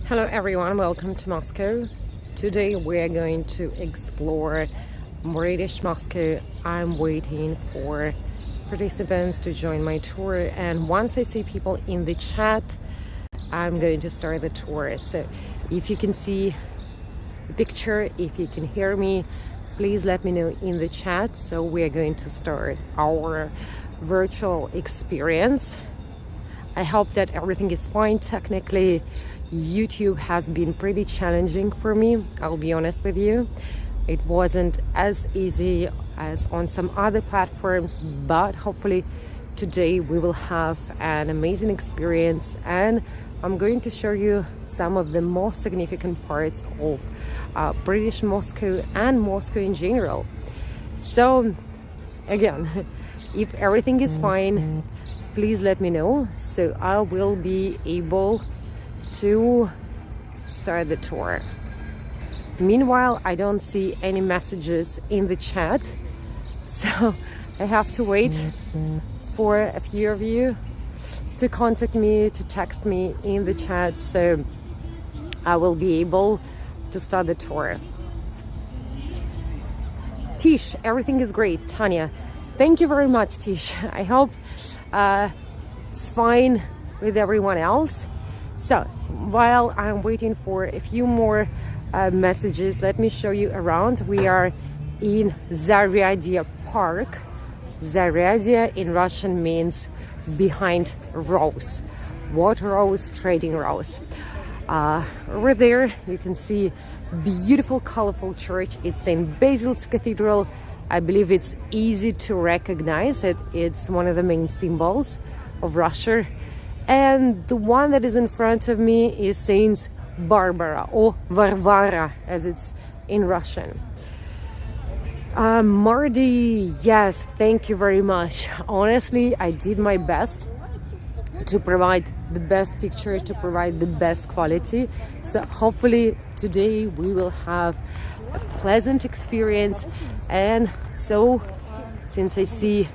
Hello everyone, welcome to Moscow. Today we are going to explore British Moscow. I'm waiting for participants to join my tour, and once I see people in the chat, I'm going to start the tour. So if you can see the picture, if you can hear me, please let me know in the chat. So we are going to start our virtual experience. I hope that everything is fine technically. YouTube has been pretty challenging for me, I'll be honest with you. It wasn't as easy as on some other platforms, but hopefully today we will have an amazing experience, and I'm going to show you some of the most significant parts of British Moscow and Moscow in general. So again, if everything is fine, please let me know, so I will be able to start the tour. Meanwhile, I don't see any messages in the chat, so I have to wait for a few of you to contact me, to text me in the chat, so I will be able to start the tour. Tish, everything is great. Tanya, thank you very much, Tish. I hope it's fine with everyone else. So while I'm waiting for a few more messages, let me show you around. We are in Zaryadia Park. Zaryadia in Russian means behind rows, water rows, trading rows. Over there you can see beautiful colorful church. It's St. Basil's Cathedral. I believe it's easy to recognize it. It's one of the main symbols of Russia. And the one that is in front of me is Saint Barbara, or Varvara as it's in Russian. Mardi, yes, thank you very much. Honestly, I did my best to provide the best picture, to provide the best quality. So hopefully today we will have a pleasant experience. And so, since I see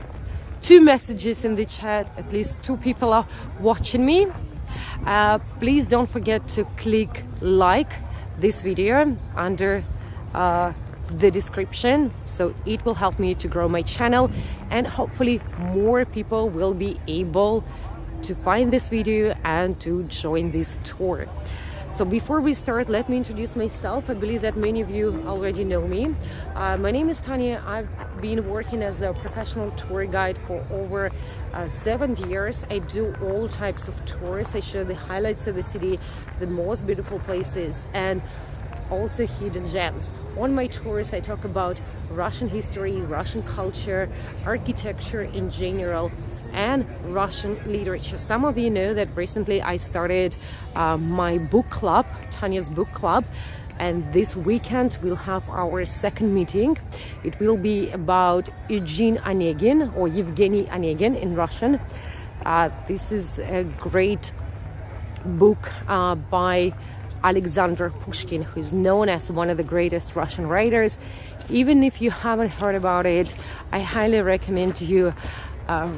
two messages in the chat, at least two people are watching me, please don't forget to click like this video under the description, so it will help me to grow my channel, and hopefully more people will be able to find this video and to join this tour. So before we start, let me introduce myself. I believe that many of you already know me. My name is Tanya. I've been working as a professional tour guide for over 7 years. I do all types of tours. I show the highlights of the city, the most beautiful places, and also hidden gems. On my tours, I talk about Russian history, Russian culture, architecture in general, and Russian literature. Some of you know that recently I started my book club, Tanya's book club, and this weekend we'll have our second meeting. It will be about Eugene Onegin, or Yevgeny Onegin in Russian. This is a great book by Alexander Pushkin, who is known as one of the greatest Russian writers. Even if you haven't heard about it, I highly recommend you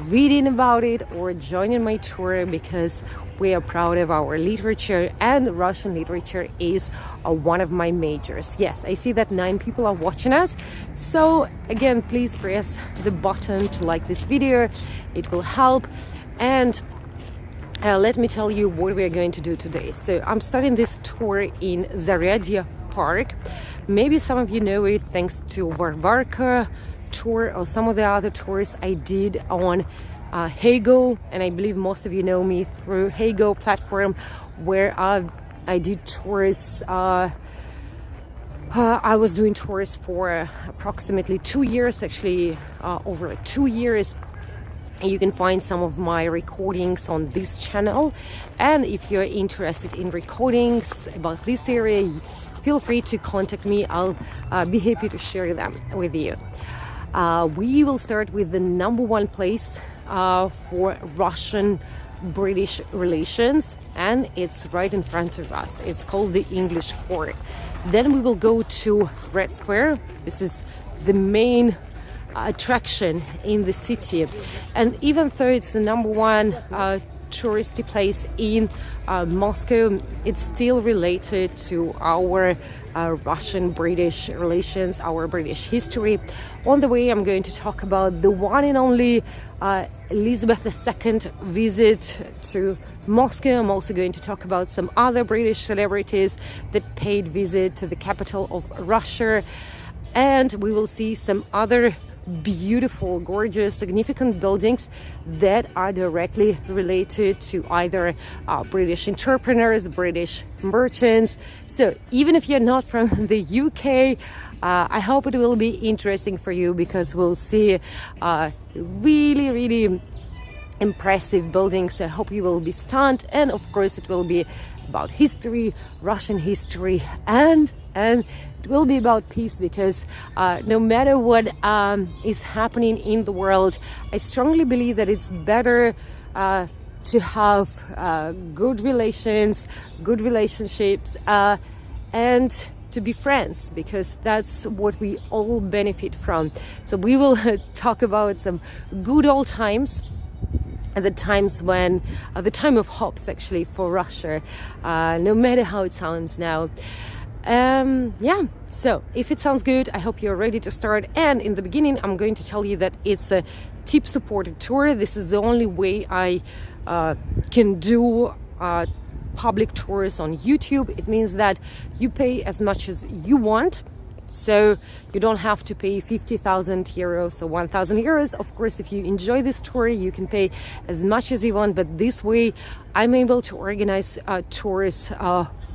reading about it or joining my tour, because we are proud of our literature, and Russian literature is one of my majors. Yes, I see that 9 people are watching us, so again, please press the button to like this video. It will help. And let me tell you what we are going to do today. So I'm starting this tour in Zaryadia Park. Maybe some of you know it thanks to Varvarka tour or some of the other tours I did on Heygo, and I believe most of you know me through Heygo platform, where I did tours. I was doing tours for approximately 2 years, actually over 2 years. You can find some of my recordings on this channel, and if you're interested in recordings about this area, feel free to contact me. I'll be happy to share them with you. We will start with the #1 place for Russian-British relations, and it's right in front of us. It's called the English Court. Then we will go to Red Square. This is the main attraction in the city, and even though it's the #1 touristy place in Moscow. It's still related to our Russian-British relations, our British history. On the way, I'm going to talk about the one and only Elizabeth II visit to Moscow. I'm also going to talk about some other British celebrities that paid visit to the capital of Russia. And we will see some other beautiful, gorgeous, significant buildings that are directly related to either British entrepreneurs, British merchants. So even if you're not from the UK, I hope it will be interesting for you, because we'll see really, really impressive buildings. I hope you will be stunned, and of course it will be about history, Russian history, and it will be about peace, because no matter what is happening in the world, I strongly believe that it's better to have good relations, good relationships, and to be friends, because that's what we all benefit from. So we will talk about some good old times, at the times when the time of hopes actually for Russia, no matter how it sounds now. So if it sounds good, I hope you're ready to start. And in the beginning, I'm going to tell you that it's a tip supported tour. This is the only way I can do public tours on YouTube. It means that you pay as much as you want. So you don't have to pay 50,000 euros or 1,000 euros. Of course, if you enjoy this tour, you can pay as much as you want. But this way, I'm able to organize tours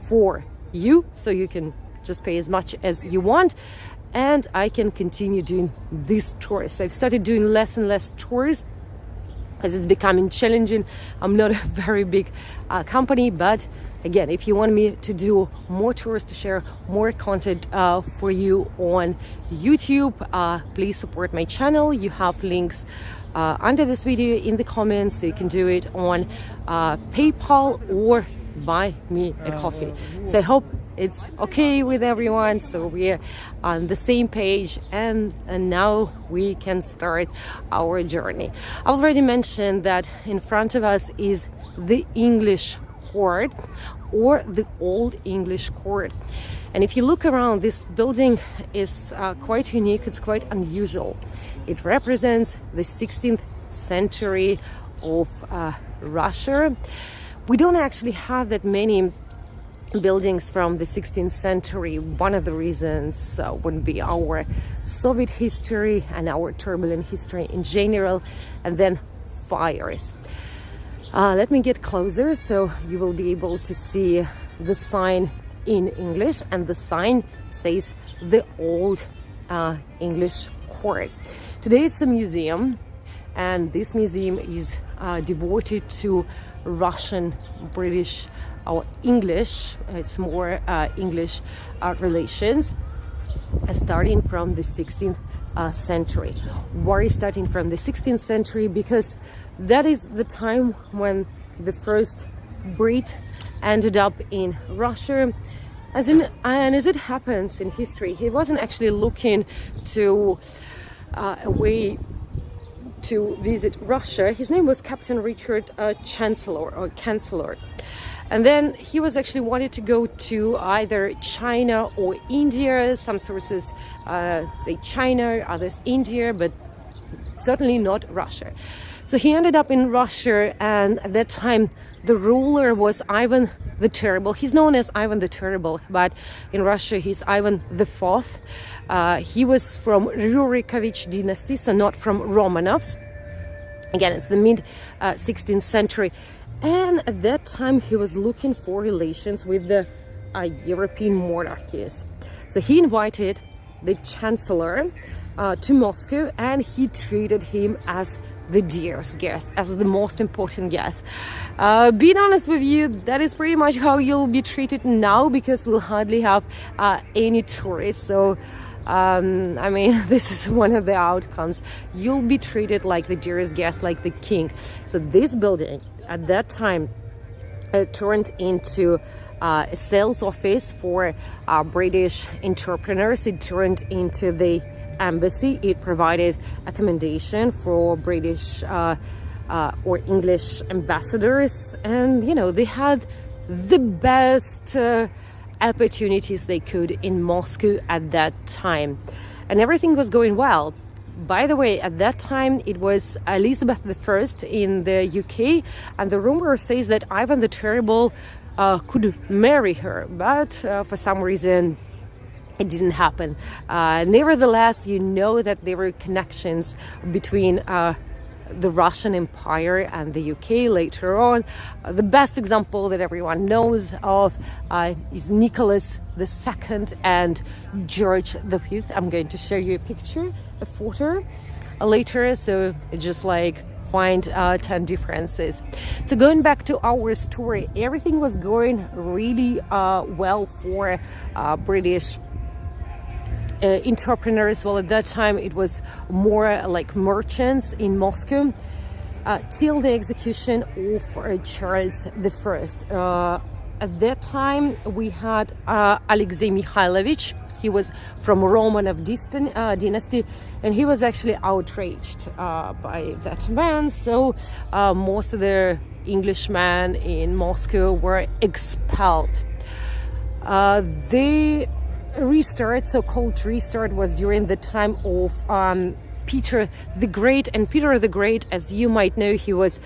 for you, so you can just pay as much as you want, and I can continue doing these tours. I've started doing less and less tours because it's becoming challenging. I'm not a very big company, but again, if you want me to do more tours, to share more content for you on YouTube, please support my channel. You have links under this video in the comments, so you can do it on PayPal or buy me a coffee. So I hope it's okay with everyone, so we're on the same page, and now we can start our journey. I already mentioned that in front of us is the English court, or the Old English court. And if you look around, this building is quite unique. It's quite unusual. It represents the 16th century of Russia. We don't actually have that many buildings from the 16th century. One of the reasons would be our Soviet history and our turbulent history in general, and then fires. Let me get closer so you will be able to see the sign in English, and the sign says the Old English Court. Today it's a museum, and this museum is devoted to Russian, British, or English. It's more English relations, starting from the 16th century. Why starting from the 16th century? Because that is the time when the first Brit ended up in Russia. And as it happens in history, he wasn't actually looking to a way to visit Russia. His name was Captain Richard Chancellor. And then he was actually wanted to go to either China or India. Some sources say China, others India, but certainly not Russia. So he ended up in Russia, and at that time the ruler was Ivan the Terrible. He's known as Ivan the Terrible, but in Russia he's Ivan the Fourth. He was from Rurikovich dynasty, so not from Romanovs. Again, it's the mid 16th century. And at that time he was looking for relations with the European monarchies. So he invited the Chancellor to Moscow, and he treated him as the dearest guest, as the most important guest. Being honest with you, that is pretty much how you'll be treated now, because we'll hardly have any tourists. So I mean, this is one of the outcomes. You'll be treated like the dearest guest, like the king. So this building at that time turned into a sales office for British entrepreneurs. It turned into the embassy. It provided accommodation for British or English ambassadors, and you know, they had the best opportunities they could in Moscow at that time, and everything was going well. By the way, at that time it was Elizabeth I in the UK, and the rumor says that Ivan the Terrible could marry her, but for some reason it didn't happen. Nevertheless, you know that there were connections between the Russian Empire and the UK later on. The best example that everyone knows of is Nicholas II and George V. I'm going to show you a picture, a photo later, so just like find 10 differences. So going back to our story, everything was going really well for British entrepreneurs. Well, at that time it was more like merchants in Moscow, till the execution of Charles I. At that time we had Alexei Mikhailovich. He was from Romanov dynasty, and he was actually outraged by that man. So most of the Englishmen in Moscow were expelled. The restart, so-called restart, was during the time of Peter the Great. And Peter the Great, as you might know, he was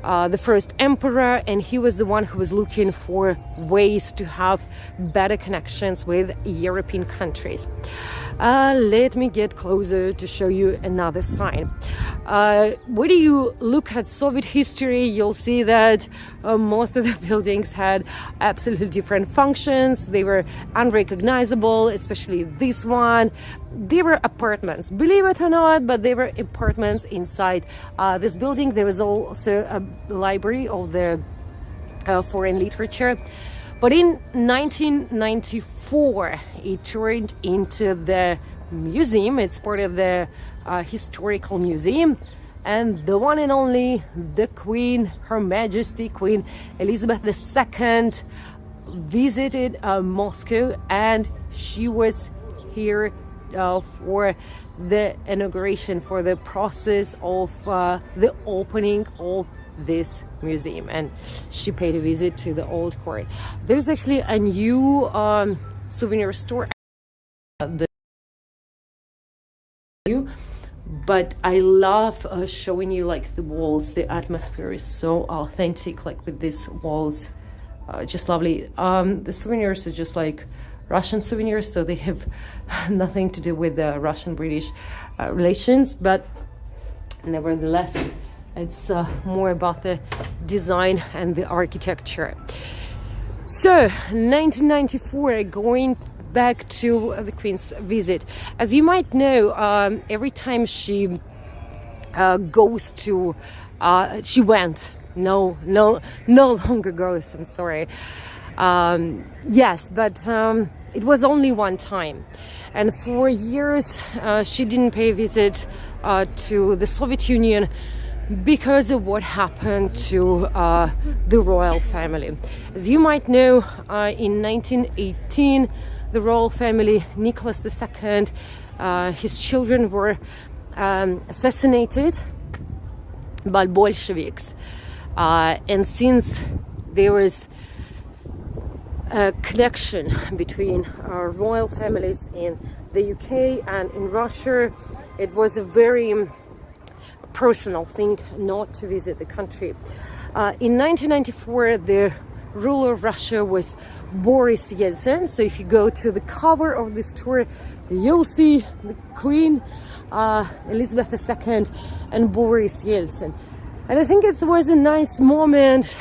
the first emperor, and he was the one who was looking for ways to have better connections with European countries. Let me get closer to show you another sign. When you look at Soviet history, you'll see that most of the buildings had absolutely different functions. They were unrecognizable, especially this one. They were apartments, believe it or not, but they were apartments inside this building. There was also a library of the foreign literature. But in 1994, it turned into the museum. It's part of the historical museum. And the one and only, the Queen, Her Majesty Queen Elizabeth II, visited Moscow, and she was here for the inauguration, for the process of the opening of this museum, and she paid a visit to the old court. There's actually a new souvenir store, but I love showing you like the walls. The atmosphere is so authentic, like with these walls, just lovely. The souvenirs are just like Russian souvenirs, so they have nothing to do with the Russian-British relations, but nevertheless it's more about the design and the architecture. So 1994, going back to the Queen's visit. As you might know, every time she goes to she went no longer goes, I'm sorry, yes, but it was only one time, and for years she didn't pay a visit to the Soviet Union because of what happened to the royal family. As you might know, in 1918, the royal family, Nicholas II, his children were assassinated by Bolsheviks. And since there was a connection between royal families in the UK and in Russia, it was a very personal thing not to visit the country. In 1994, the ruler of Russia was Boris Yeltsin. So if you go to the cover of this tour, you'll see the Queen Elizabeth II and Boris Yeltsin. And I think it was a nice moment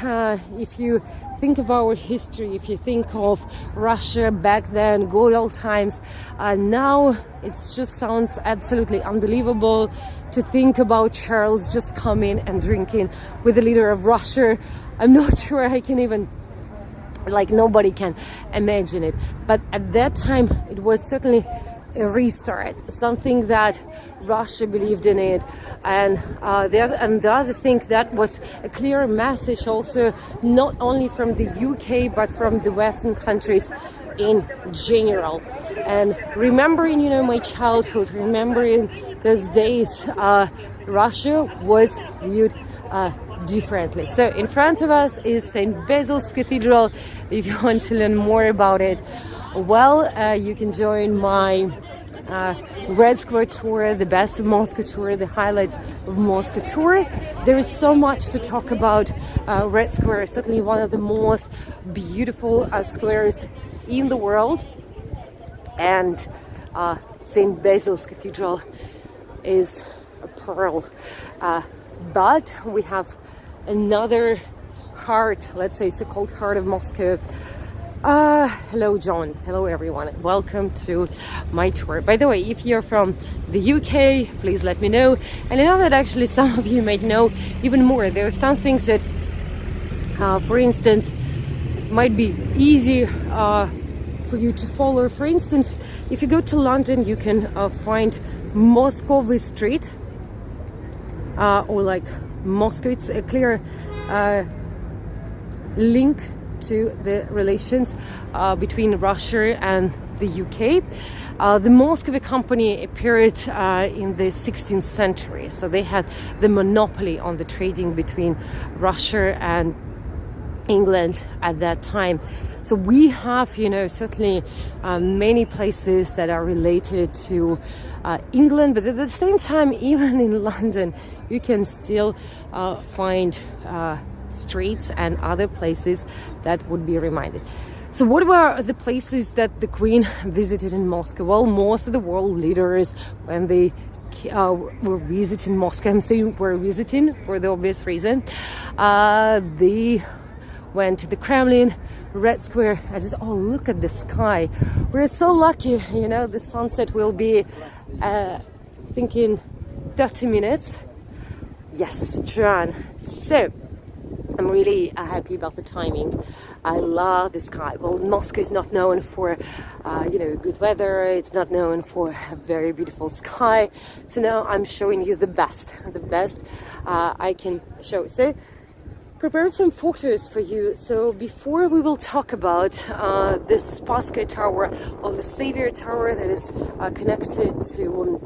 if you think of our history, if you think of Russia back then, good old times. Now it just sounds absolutely unbelievable to think about Charles just coming and drinking with the leader of Russia. I'm not sure I can even, like, nobody can imagine it. But at that time, it was certainly a restart, something that Russia believed in it. And the other thing, that was a clear message also, not only from the UK, but from the Western countries in general. And remembering, my childhood, remembering those days, Russia was viewed differently. So in front of us is St. Basil's Cathedral. If you want to learn more about it, well, you can join my Red Square tour, the best of Moscow tour, the highlights of Moscow tour. There is so much to talk about Red Square, certainly one of the most beautiful squares in the world. And St. Basil's Cathedral is a pearl. But we have another heart, let's say so-called heart of Moscow. Hello John, hello everyone, welcome to my tour. By the way, if you're from the UK, please let me know. And I know that actually some of you might know even more. There are some things that, for instance, might be easy for you to follow. For instance, if you go to London, you can find Moscovy Street, or like Moscow. It's a clear link to the relations between Russia and the UK. The Moscow Company appeared in the 16th century, so they had the monopoly on the trading between Russia and England at that time. So we have, you know, certainly many places that are related to England, but at the same time, even in London, you can still find streets and other places that would be reminded. So what were the places that the Queen visited in Moscow? Well, most of the world leaders, when they were visiting Moscow, I'm saying were visiting for the obvious reason, they went to the Kremlin, Red Square. I said, oh, look at the sky. We're so lucky, you know, the sunset will be, I think, in 30 minutes. Yes, John. So I'm really happy about the timing. I love the sky. Well, Moscow is not known for, you know, good weather. It's not known for a very beautiful sky. So now I'm showing you the best I can show. So prepared some photos for you. So before we will talk about this Spasskaya Tower, of the Savior Tower, that is connected to,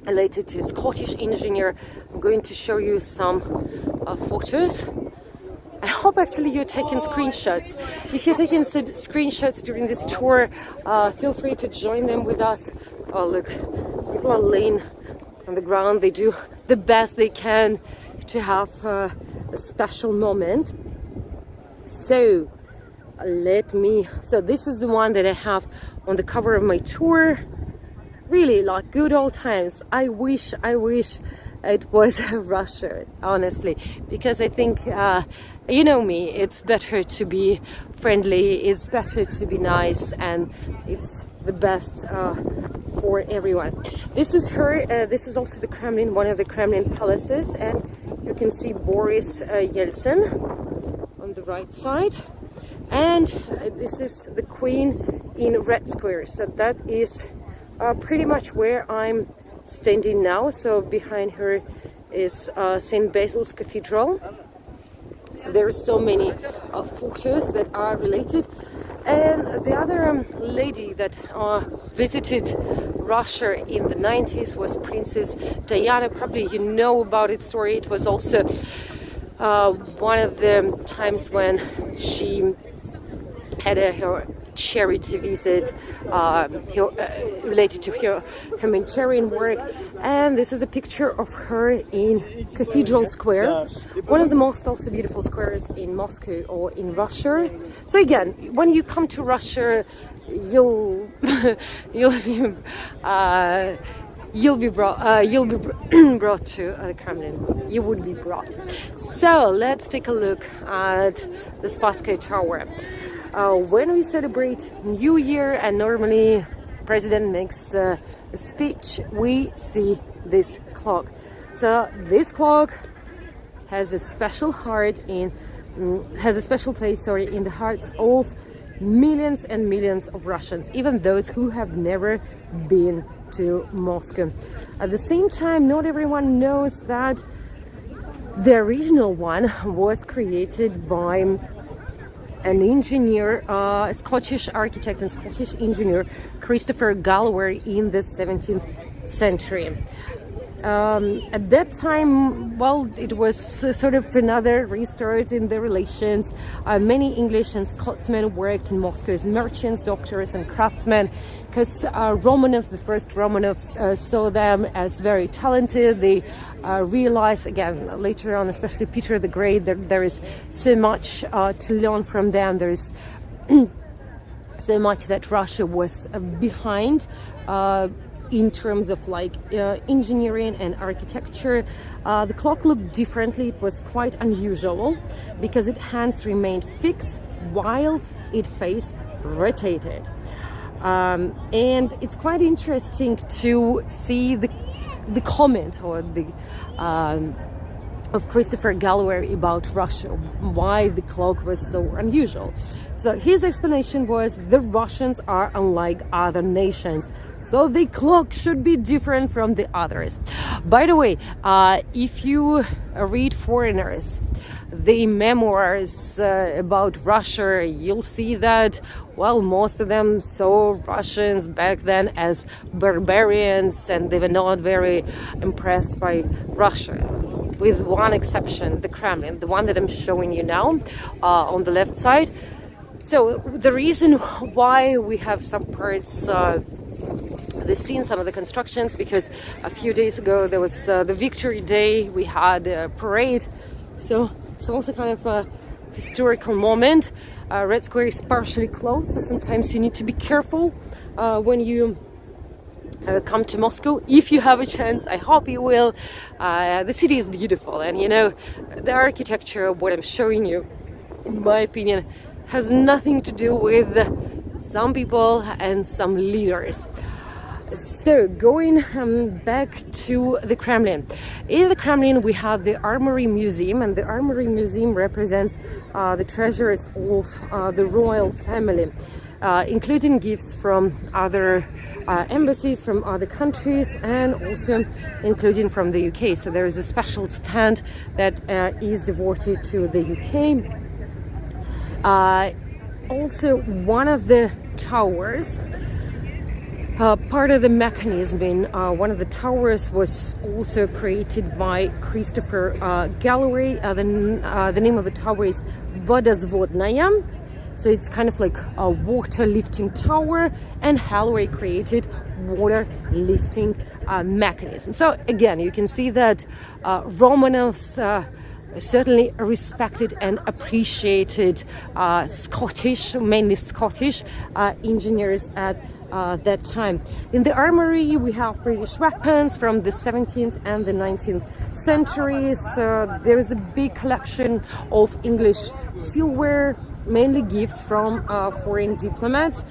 related to a Scottish engineer, I'm going to show you some photos. I hope actually you're taking screenshots. If you're taking some screenshots during this tour, feel free to join them with us. Oh look, people are laying on the ground. They do the best they can to have a special moment. So this is the one that I have on the cover of my tour. Really, like good old times. I wish it was Russia, honestly, because I think, you know me, it's better to be friendly, it's better to be nice, and it's the best for everyone. This is her, this is also the Kremlin, one of the Kremlin palaces, and you can see Boris Yeltsin on the right side. And this is the Queen in Red Square, so that is pretty much where I'm standing now. So behind her is St. Basil's Cathedral. So there are so many photos that are related. And the other lady that visited Russia in the 90s was Princess Diana. Probably you know about its story. It was also one of the times when she had her charity visit related to her humanitarian work. And this is a picture of her in Cathedral Square, one of the most also beautiful squares in Moscow or in Russia. So again, when you come to Russia, you'll be brought to the Kremlin. You would be brought. So let's take a look at the Spasskaya Tower. When we celebrate New Year and normally President makes a speech, we see this clock. So this clock has a special place, in the hearts of millions and millions of Russians, even those who have never been to Moscow. At the same time, not everyone knows that the original one was created by an engineer, a Scottish architect and Scottish engineer, Christopher Galloway, in the 17th century. At that time, well, it was sort of another restart in the relations. Many English and Scotsmen worked in Moscow as merchants, doctors, and craftsmen, because Romanovs, the first Romanovs, saw them as very talented. They realized, again, later on, especially Peter the Great, that there is so much to learn from them. There is so much that Russia was behind in terms of like engineering and architecture. The clock looked differently. It was quite unusual because its hands remained fixed while its face rotated. And it's quite interesting to see the comment or the of Christopher Galloway about Russia, why the clock was so unusual. So his explanation was the Russians are unlike other nations, so the clock should be different from the others. By the way, if you read foreigners, the memoirs about Russia, you'll see that, well, most of them saw Russians back then as barbarians, and they were not very impressed by Russia, with one exception, the Kremlin, the one that I'm showing you now on the left side. So the reason why we have some parts seen some of the constructions, because a few days ago there was the Victory Day, we had a parade, so it's also kind of a historical moment. Red Square is partially closed, so sometimes you need to be careful when you come to Moscow. If you have a chance, I hope you will. The city is beautiful, and you know, the architecture of what I'm showing you, in my opinion, has nothing to do with some people and some leaders. So going back to the Kremlin. In the Kremlin we have the Armory Museum, and the Armory Museum represents the treasures of the royal family, including gifts from other embassies from other countries, and also including from the UK. So there is a special stand that is devoted to the UK. Also, one of the towers, part of the mechanism in one of the towers was also created by Christopher Galloway. The name of the tower is Vodozvodnaya. So it's kind of like a water lifting tower, and Galloway created water lifting mechanism. So again, you can see that Romanovs certainly respected and appreciated Scottish, mainly Scottish engineers at that time. In the armory we have British weapons from the 17th and the 19th centuries. There is a big collection of English silverware, mainly gifts from foreign diplomats,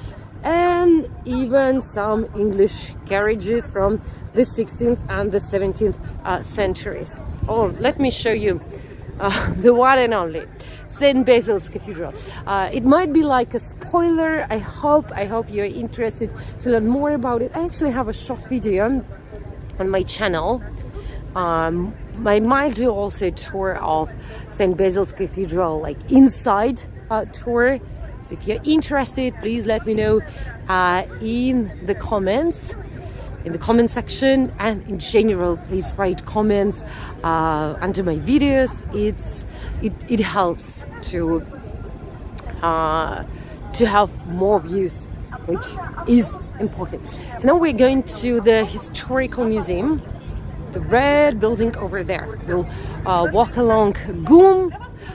and even some English carriages from the 16th and the 17th centuries. Oh, let me show you the one and only St. Basil's Cathedral. It might be like a spoiler. I hope you're interested to learn more about it. I actually have a short video on my channel. I might do also a tour of St. Basil's Cathedral, like inside tour. So if you're interested, please let me know in the comments, in the comment section, and in general, please write comments under my videos. It helps to have more views, which is important. So now we're going to the historical museum, the red building over there. We'll walk along GUM.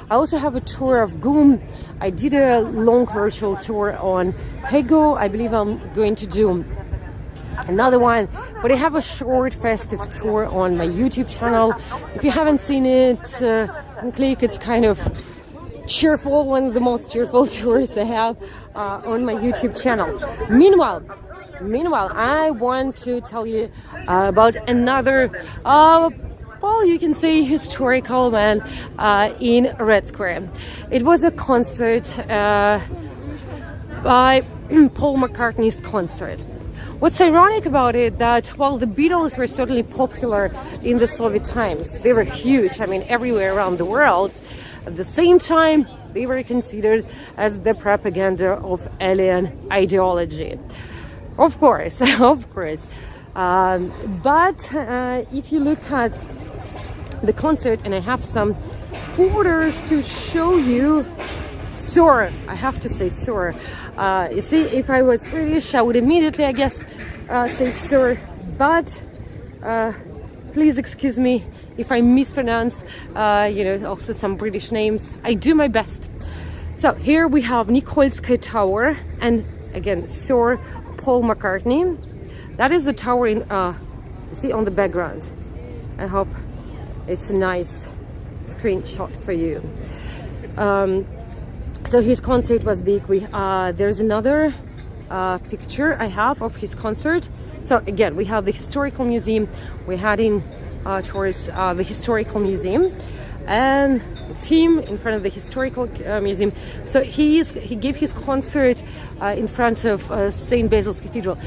I also have a tour of GUM. I did a long virtual tour on Hego. I believe I'm going to do another one, but I have a short festive tour on my YouTube channel. If you haven't seen it, click. It's kind of cheerful, one of the most cheerful tours I have on my YouTube channel. Meanwhile, I want to tell you about another well, you can say historical man in Red Square. It was a concert by Paul McCartney's concert. What's ironic about it that, well, the Beatles were certainly popular in the Soviet times. They were huge, I mean, everywhere around the world. At the same time, they were considered as the propaganda of alien ideology. Of course. But if you look at the concert, and I have some photos to show you, sir, I have to say sir. You see, if I was British, I would immediately, I guess, say sir, but please excuse me if I mispronounce, also some British names. I do my best. So here we have Nikolsky Tower, and again, Sir Paul McCartney. That is the tower in, see on the background. I hope it's a nice screenshot for you. So his concert was big. There's another picture I have of his concert. So again, we have the historical museum. We're heading towards the historical museum, and it's him in front of the historical museum. So he gave his concert in front of St. Basil's Cathedral.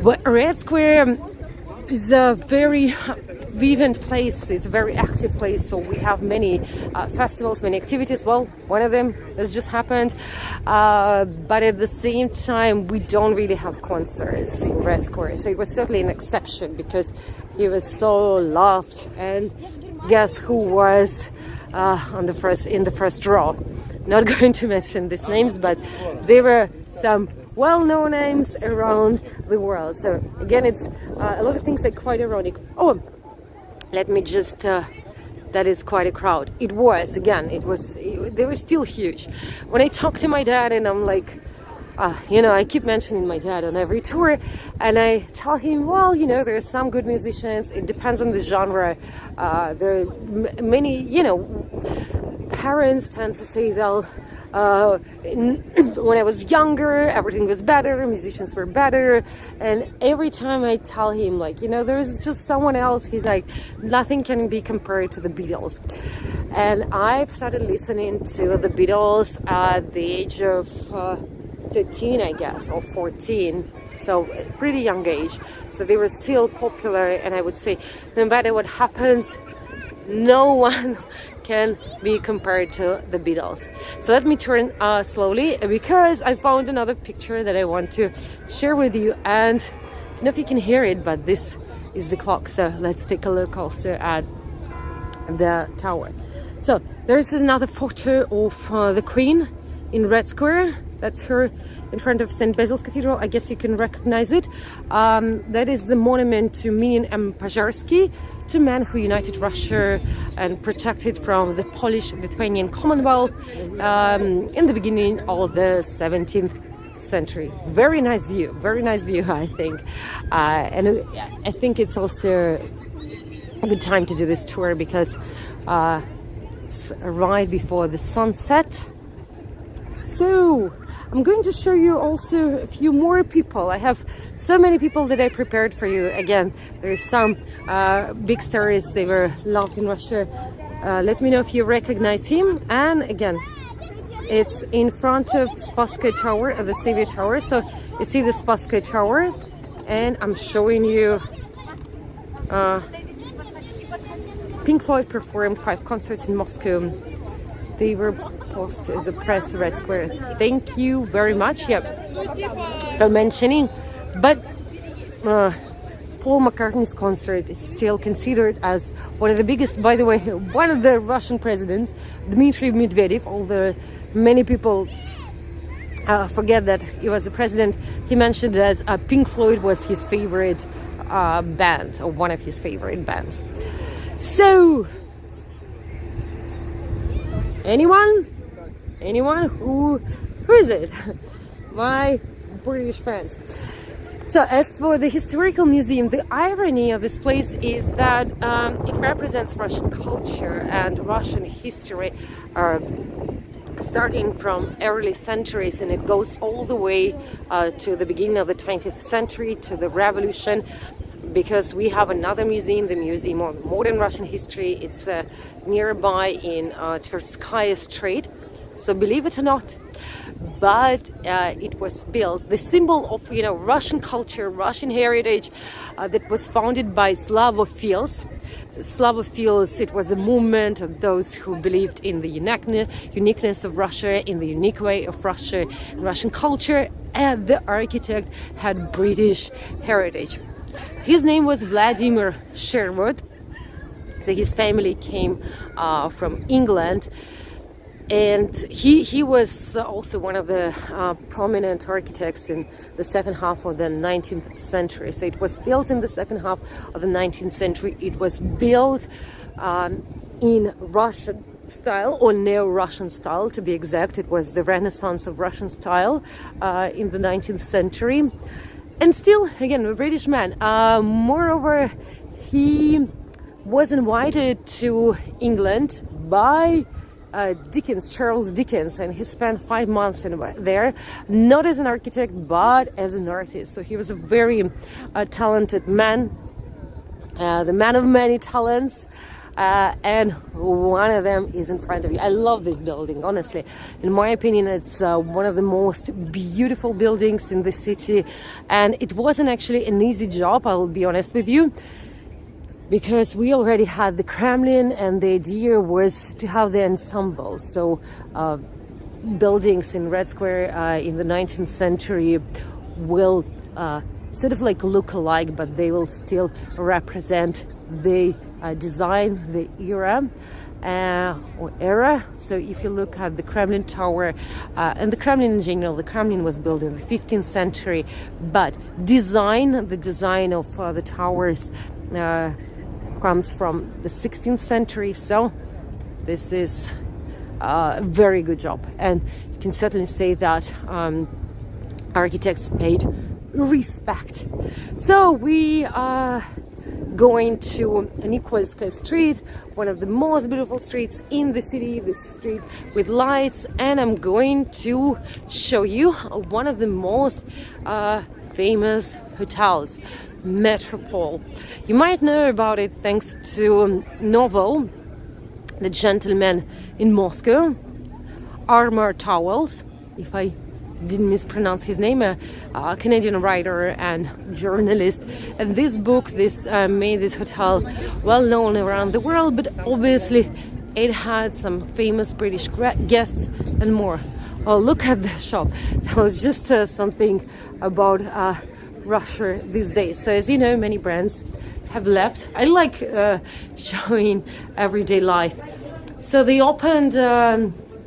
But Red Square is a very vibrant place, it's a very active place, so we have many festivals, many activities. Well, one of them has just happened, but at the same time we don't really have concerts in Red Square, so it was certainly an exception because he was so loved. And guess who was in the first row? Not going to mention these names, but there were some well-known names around the world. So again, it's a lot of things are quite ironic. Oh, let me just that is quite a crowd. It was, again, they were still huge. When I talk to my dad, and I'm like, I keep mentioning my dad on every tour, and I tell him, well, there are some good musicians, it depends on the genre. There are many, parents tend to say they'll when I was younger, everything was better, musicians were better, and every time I tell him, there's just someone else, he's like, nothing can be compared to the Beatles. And I've started listening to the Beatles at the age of 13, I guess, or 14, so pretty young age. So they were still popular, and I would say, no matter what happens, no one can be compared to the Beatles. So let me turn slowly, because I found another picture that I want to share with you, and I don't know if you can hear it, but this is the clock. So let's take a look also at the tower. So there is another photo of the Queen in Red Square. That's her in front of St. Basil's Cathedral. I guess you can recognize it. That is the monument to Minin and Pajarski, two men who united Russia and protected from the Polish-Lithuanian Commonwealth in the beginning of the 17th century. Very nice view, I think. And I think it's also a good time to do this tour because it's right before the sunset. So I'm going to show you also a few more people. I have so many people that I prepared for you. Again, there's some big stars, they were loved in Russia. Let me know if you recognize him. And again, it's in front of Spasskaya Tower, the Savior Tower. So you see the Spasskaya Tower, and I'm showing you Pink Floyd performed 5 concerts in Moscow. They were posted as a press Red Square. Thank you very much. For mentioning. But Paul McCartney's concert is still considered as one of the biggest. By the way, one of the Russian presidents, Dmitry Medvedev, although many people forget that he was a president, he mentioned that Pink Floyd was his favorite band, or one of his favorite bands. So anyone who is it? My British friends. So as for the historical museum, the irony of this place is that it represents Russian culture and Russian history, starting from early centuries, and it goes all the way to the beginning of the 20th century, to the revolution. Because we have another museum, the Museum of Modern Russian History. It's nearby in Tverskaya Street. So believe it or not, but it was built, the symbol of Russian culture, Russian heritage, that was founded by Slavophiles. Slavophiles, it was a movement of those who believed in the uniqueness of Russia, in the unique way of Russia, Russian culture, and the architect had British heritage. His name was Vladimir Sherwood. So his family came from England, and he was also one of the prominent architects in the second half of the 19th century. So it was built in the second half of the 19th century. It was built in Russian style, or neo-Russian style to be exact. It was the Renaissance of Russian style in the 19th century. And still, again, a British man. Moreover, he was invited to England by Charles Dickens, and he spent 5 months there, not as an architect, but as an artist. So he was a very talented man, the man of many talents. And one of them is in front of you. I love this building, honestly. In my opinion, it's one of the most beautiful buildings in the city. And it wasn't actually an easy job, I will be honest with you, because we already had the Kremlin, and the idea was to have the ensemble. So buildings in Red Square in the 19th century will sort of like look alike, but they will still represent the design, the era or era. So if you look at the Kremlin Tower and the Kremlin in general, the Kremlin was built in the 15th century, but the design of the towers comes from the 16th century. So this is a very good job, and you can certainly say that architects paid respect. So we are going to Nikolskoye Street, one of the most beautiful streets in the city, this street with lights, and I'm going to show you one of the most famous hotels, Metropole. You might know about it thanks to novel The Gentleman in Moscow, Armour Towels, if I didn't mispronounce his name, a Canadian writer and journalist. And this book, made this hotel well known around the world, but obviously it had some famous British guests and more. Oh, look at the shop. That was just something about Russia these days. So as you know, many brands have left. I like showing everyday life. So they opened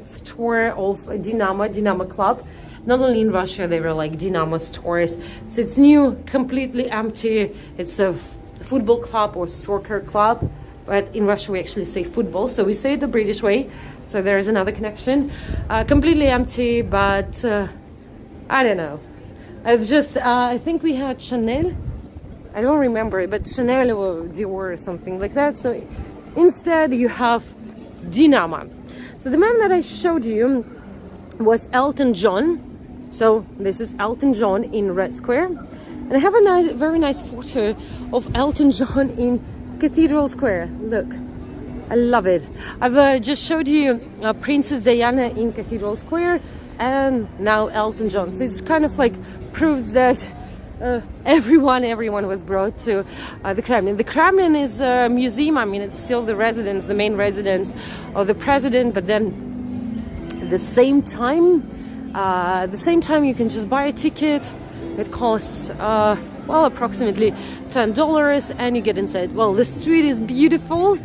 store of Dynamo Club. Not only in Russia, they were like Dynamo stores. So it's new, completely empty. It's a football club or soccer club, but in Russia we actually say football, so we say it the British way. So there is another connection. Completely empty, but I don't know. It's just I think we had Chanel. I don't remember it, but Chanel or Dior or something like that. So instead you have Dynamo. So the man that I showed you was Elton John. So this is Elton John in Red Square, and I have a very nice photo of Elton John in Cathedral Square. Look, I love it. I've just showed you Princess Diana in Cathedral Square, and now Elton John. So it's kind of like proves that everyone was brought to the Kremlin. The Kremlin is a museum. I mean, it's still the main residence of the president, but then at the same time you can just buy a ticket. It costs approximately $10, and you get inside. Well, the street is beautiful.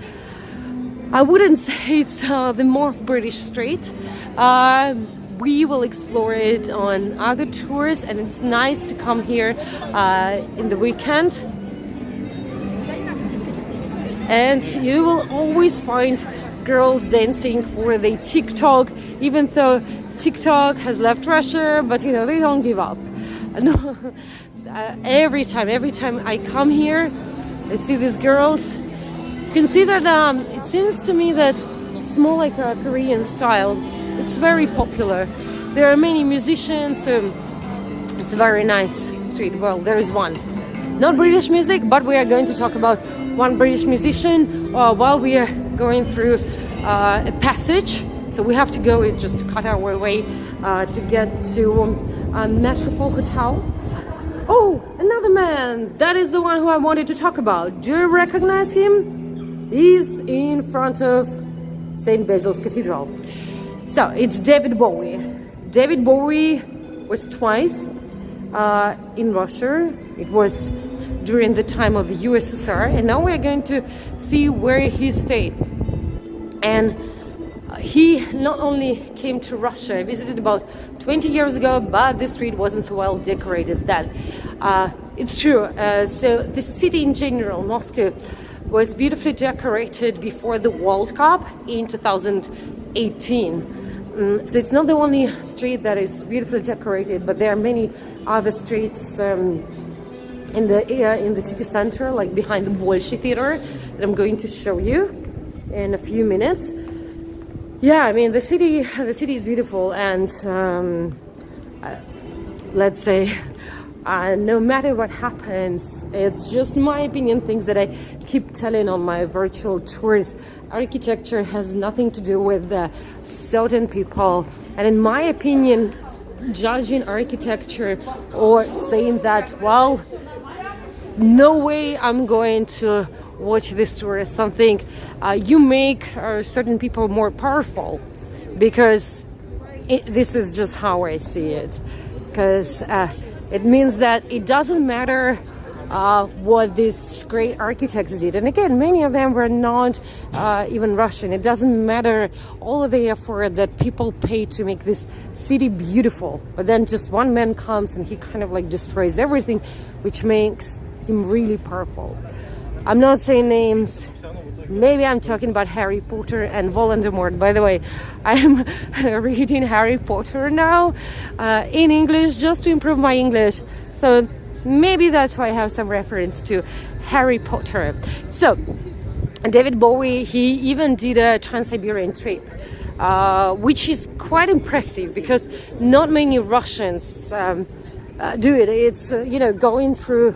I wouldn't say it's the most British street. We will explore it on other tours, and it's nice to come here in the weekend. And you will always find girls dancing for the TikTok, even though TikTok has left Russia, but you know, they don't give up. No, every time I come here, I see these girls. You can see that it seems to me that it's more like a Korean style. It's very popular. There are many musicians, so it's a very nice street. Well, there is one. Not British music, but we are going to talk about one British musician while we are going through a passage. So we have to go just to cut our way to get to Metropole Hotel. Oh, another man. That is the one who I wanted to talk about. Do you recognize him? He's in front of St. Basil's Cathedral. So it's David Bowie. David Bowie was twice in Russia. It was during the time of the USSR, and now we're going to see where he stayed. And he not only came to Russia, visited about 20 years ago, but the street wasn't so well decorated then. It's true. So the city in general, Moscow, was beautifully decorated before the World Cup in 2018. So it's not the only street that is beautifully decorated, but there are many other streets in the city center, like behind the Bolshoi Theater, that I'm going to show you in a few minutes. Yeah, I mean the city is beautiful, and let's say no matter what happens, it's just my opinion, things that I keep telling on my virtual tours. Architecture has nothing to do with certain people, and in my opinion, judging architecture or saying that, well, no way I'm going to watch this tour as something you make certain people more powerful, because this is just how I see it. Because it means that it doesn't matter what these great architects did, and again, many of them were not even Russian. It doesn't matter all of the effort that people pay to make this city beautiful, but then just one man comes and he kind of like destroys everything, which makes him really powerful. I'm not saying names. Maybe I'm talking about Harry Potter and Voldemort. By the way, I'm reading Harry Potter now in English, just to improve my English. So maybe that's why I have some reference to Harry Potter. So David Bowie, he even did a Trans-Siberian trip, which is quite impressive because not many Russians do it. It's going through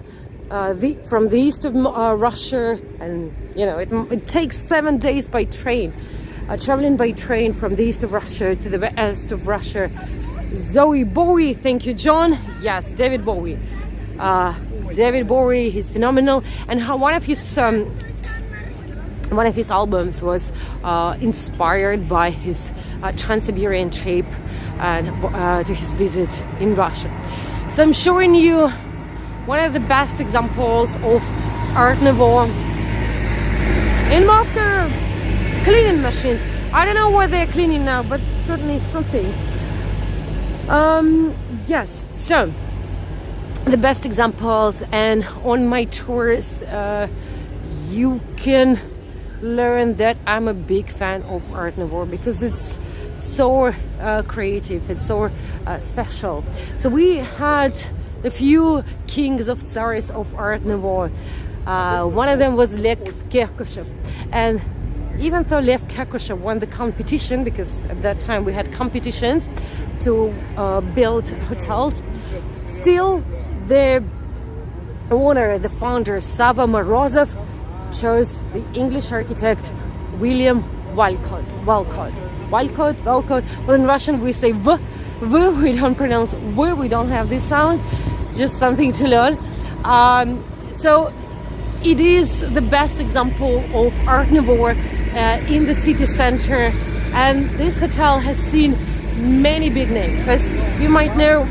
from the east of Russia, and it takes 7 days by train, traveling by train from the east of Russia to the west of Russia. Zoe Bowie, thank you, John. Yes, David Bowie. David Bowie, he's phenomenal, and one of his albums was inspired by his Trans-Siberian trip and to his visit in Russia. So I'm showing you one of the best examples of Art Nouveau in Moscow. Cleaning machines. I don't know what they're cleaning now, but certainly something. Yes, so the best examples, and on my tours you can learn that I'm a big fan of Art Nouveau because it's so creative, it's so special. So we had a few kings of tsars of Art Nouveau. One of them was Lev Kekoshev, and even though Lev Kekoshev won the competition, because at that time we had competitions to build hotels, still the owner, the founder, Sava Morozov, chose the English architect William Walcott. Well, in Russian we say V, we don't pronounce W, we don't have this sound, just something to learn. So it is the best example of Art Nouveau in the city center, and this hotel has seen many big names. As you might know,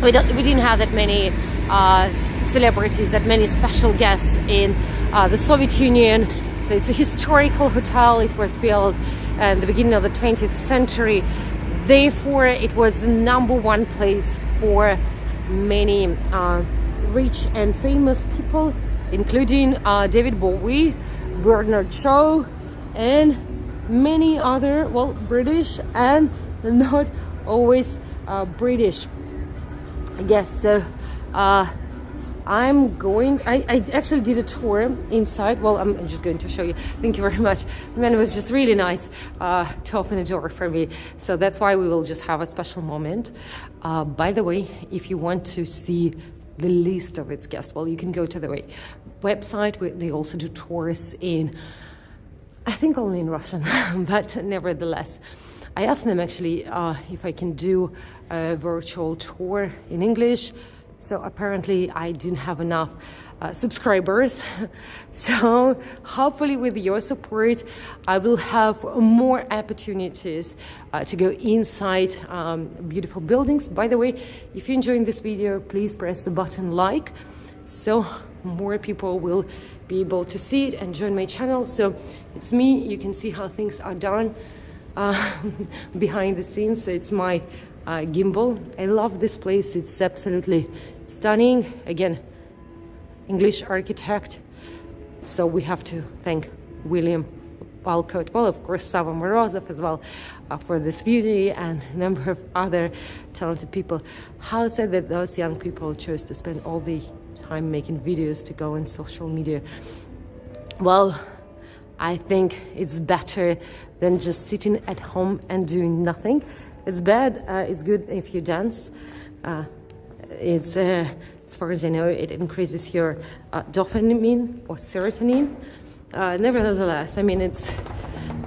we didn't have that many celebrities, that many special guests in the Soviet Union. So it's a historical hotel. It was built at the beginning of the 20th century. Therefore, it was the #1 place for many rich and famous people, including David Bowie, Bernard Shaw, and many other, British and not always British. Yes, so I actually did a tour inside. Well, I'm just going to show you. Thank you very much. The man was just really nice to open the door for me. So that's why we will just have a special moment. By the way, if you want to see the list of its guests, you can go to the website. They also do tours in, I think, only in Russian, but nevertheless. I asked them actually if I can do a virtual tour in English. So apparently I didn't have enough subscribers. So hopefully with your support, I will have more opportunities to go inside beautiful buildings. By the way, if you're enjoying this video, please press the button like, so more people will be able to see it and join my channel. So it's me. You can see how things are done behind the scenes. So it's my gimbal. I love this place. It's absolutely stunning. Again, English architect. So we have to thank William Walcott, well, of course, Sava Morozov as well, for this beauty, and a number of other talented people. How sad that those young people chose to spend all the time making videos to go on social media. Well, I think it's better than just sitting at home and doing nothing. It's bad. It's good if you dance. It's as far as I know, it increases your dopamine or serotonin. Nevertheless, I mean, it's,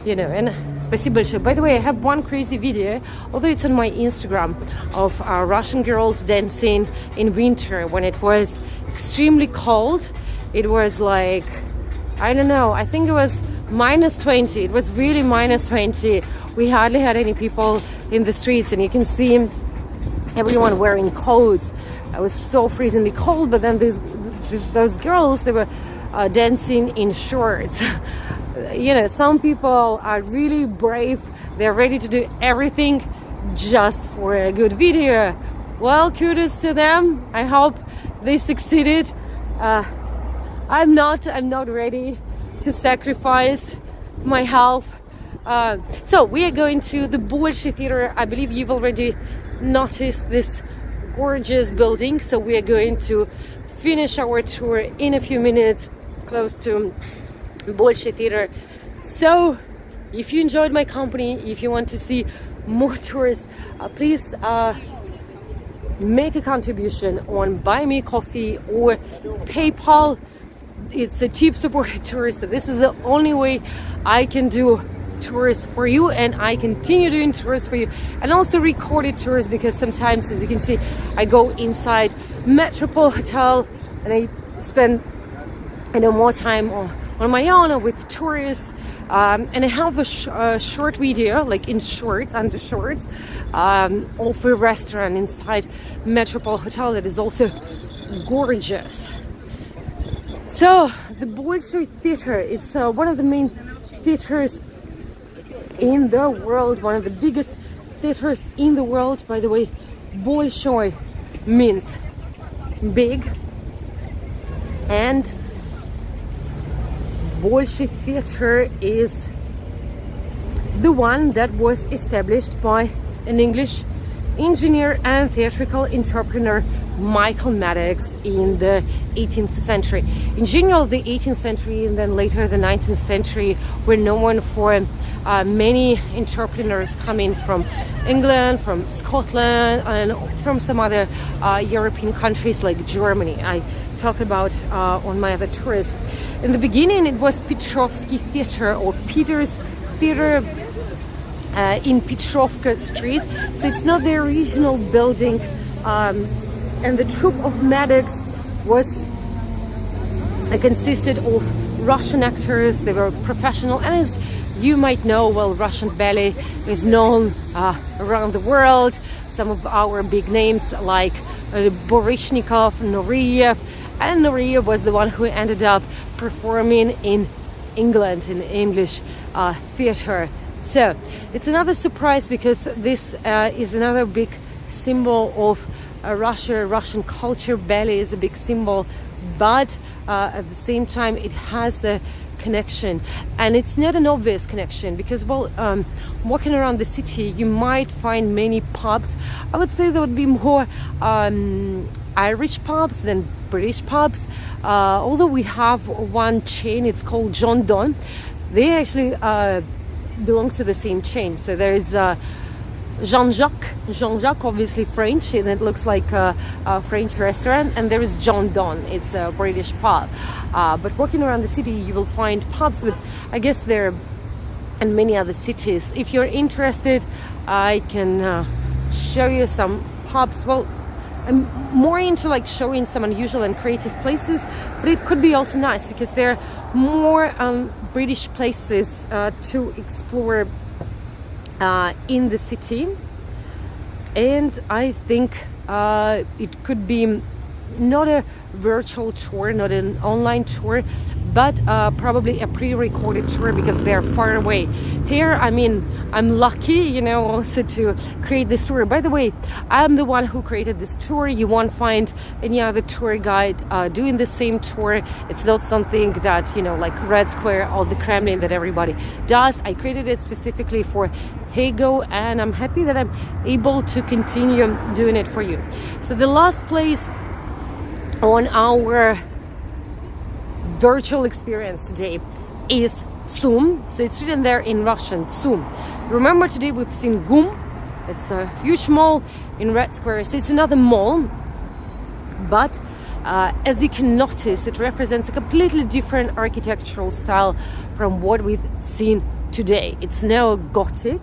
you know, and спасибо большое. By the way, I have one crazy video, although it's on my Instagram, of Russian girls dancing in winter when it was extremely cold. It was like, I don't know, I think it was -20. It was really -20. We hardly had any people in the streets, and you can see everyone wearing coats. I was so freezingly cold, but then those girls, they were dancing in shorts. You know, some people are really brave. They're ready to do everything just for a good video. Well, kudos to them. I hope they succeeded. I'm not ready to sacrifice my health. So we are going to the Bolshoi Theater. I believe you've already noticed this gorgeous building. So we are going to finish our tour in a few minutes, close to Bolshoi Theater. So if you enjoyed my company, if you want to see more tours, please make a contribution on Buy Me Coffee or PayPal. It's a cheap supported tour, so this is the only way I can do tours for you, and I continue doing tours for you, and also recorded tours, because sometimes, as you can see, I go inside Metropole Hotel and I spend, you know, more time on my own or with tourists, and I have a short video, like in shorts, under shorts, of a restaurant inside Metropole Hotel that is also gorgeous. So the Bolshoi Theater, it's one of the main theaters in the world, one of the biggest theaters in the world. By the way, Bolshoi means big, and Bolshoi Theater is the one that was established by an English engineer and theatrical entrepreneur, Michael Maddox, in the 18th century. In general, the 18th century and then later the 19th century were known for many entrepreneurs coming from England, from Scotland, and from some other European countries like Germany. I talk about on my other tours. In the beginning, it was Petrovsky Theater, or Peter's Theater, in Petrovka Street. So it's not the original building. And the troupe of Maddox was consisted of Russian actors. They were professional, and as you might know, well, Russian ballet is known around the world. Some of our big names like Baryshnikov, Nureyev, and Nureyev was the one who ended up performing in England in English theater. So it's another surprise, because this is another big symbol of Russian culture. Ballet is a big symbol, but at the same time it has a connection, and it's not an obvious connection, because, well, walking around the city you might find many pubs. I would say there would be more Irish pubs than British pubs, although we have one chain, it's called John Donne. They actually belong to the same chain. So there is Jean-Jacques, obviously French, and it looks like a French restaurant, and there is John Donne, it's a British pub. But walking around the city you will find pubs, but I guess they're in many other cities. If you're interested, I can show you some pubs. Well, I'm more into like showing some unusual and creative places, but it could be also nice because there are more British places to explore in the city, and I think it could be not a virtual tour, not an online tour, but probably a pre-recorded tour because they're far away. Here, I mean, I'm lucky, you know, also to create this tour. By the way, I'm the one who created this tour. You won't find any other tour guide doing the same tour. It's not something that, you know, like Red Square or the Kremlin that everybody does. I created it specifically for Hego, and I'm happy that I'm able to continue doing it for you. So the last place on our virtual experience today is Tsum. So it's written there in Russian, Tsum. Remember, today we've seen Gum. It's a huge mall in Red Square. So it's another mall, but as you can notice, it represents a completely different architectural style from what we've seen today. It's neo-Gothic,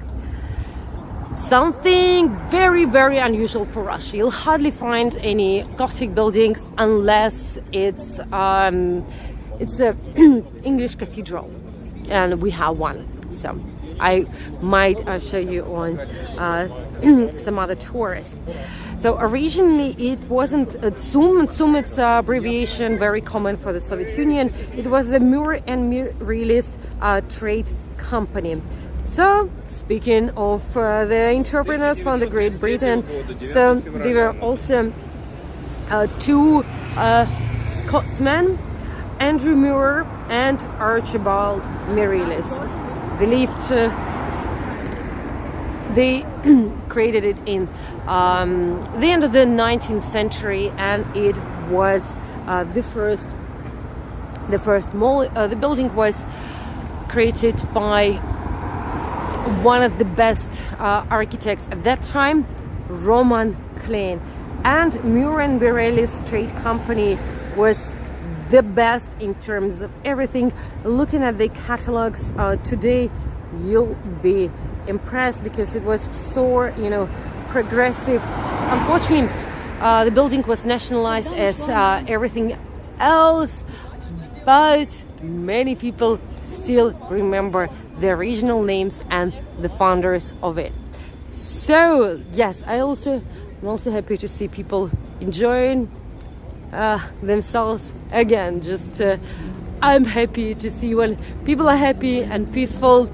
something very, very unusual for Russia. You'll hardly find any Gothic buildings unless it's a English cathedral, and we have one. So I might show you on some other tours. So originally it wasn't a Tsum. Tsum, it's an abbreviation very common for the Soviet Union. It was the Mur and Mirilis trade company. So speaking of the entrepreneurs from the Great Britain, so there were also two Scotsmen, Andrew Muir and Archibald Mirilis. They created it in the end of the 19th century, and it was the first mall. The building was created by one of the best architects at that time, Roman Klein, and Muir and Mirilis Trade Company was the best in terms of everything. Looking at the catalogs today, you'll be impressed because it was so, you know, progressive. Unfortunately, the building was nationalized as everything else, but many people still remember the original names and the founders of it. So yes, I'm also happy to see people enjoying themselves again. I'm happy to see when people are happy and peaceful.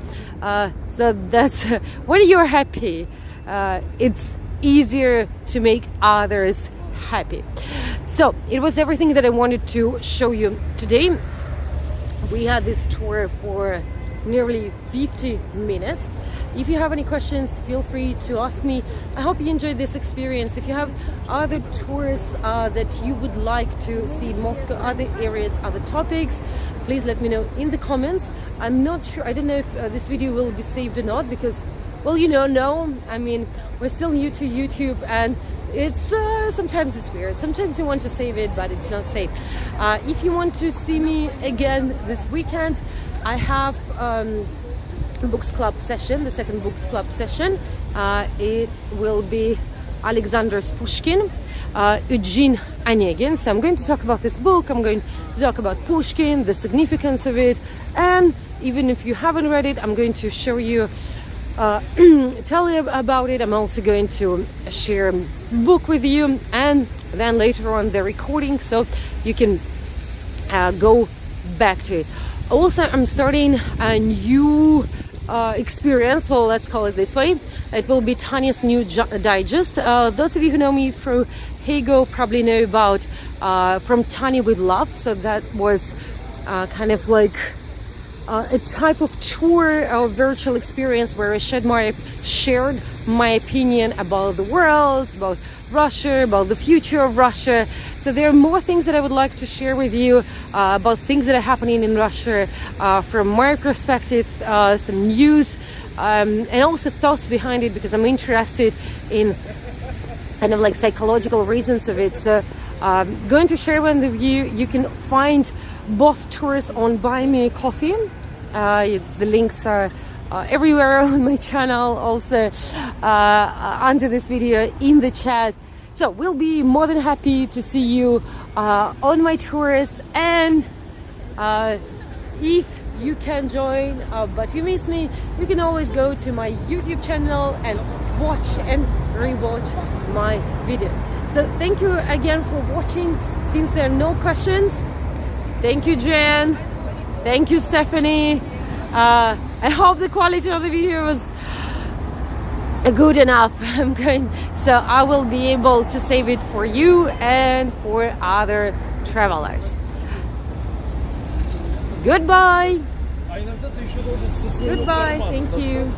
So that's when you're happy, it's easier to make others happy. So it was everything that I wanted to show you today. We had this tour for nearly 50 minutes. If you have any questions, feel free to ask me. I hope you enjoyed this experience. If you have other tours that you would like to see in Moscow, other areas, other topics, please let me know in the comments. I'm not sure, I don't know if this video will be saved or not, because, well, you know, no, I mean, we're still new to YouTube, and it's sometimes it's weird. Sometimes you want to save it, but it's not safe. If you want to see me again this weekend, I have books club session, the second books club session. It will be Alexander Pushkin, Eugene Onegin. So I'm going to talk about this book. I'm going to talk about Pushkin, the significance of it, and even if you haven't read it, I'm going to show you, tell you about it. I'm also going to share a book with you, and then later on the recording, so you can go back to it. Also, I'm starting a new experience, well, let's call it this way. It will be Tanya's new digest. Those of you who know me through Hego probably know about From Tanya with Love. So that was kind of like a type of tour or virtual experience where I shared my opinion about the world, about Russia, about the future of Russia. So there are more things that I would like to share with you about things that are happening in Russia from my perspective, some news, and also thoughts behind it, because I'm interested in kind of like psychological reasons of it. So going to share one with you. You can find both tours on Buy Me a Coffee. The links are everywhere on my channel, also under this video in the chat. So we'll be more than happy to see you on my tours, and if you can join but you miss me, you can always go to my YouTube channel and watch and rewatch my videos. So thank you again for watching. Since there are no questions, thank you, Jen. Thank you, Stephanie. I hope the quality of the video was good enough. So I will be able to save it for you and for other travelers. Goodbye. Goodbye. Thank you.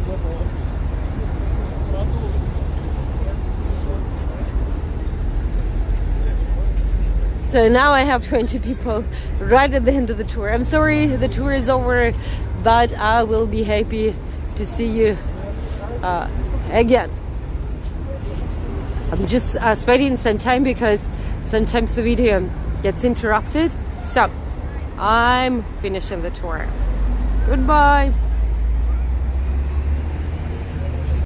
So now I have 20 people right at the end of the tour. I'm sorry the tour is over, but I will be happy to see you again. I'm just spending some time because sometimes the video gets interrupted. So I'm finishing the tour. Goodbye.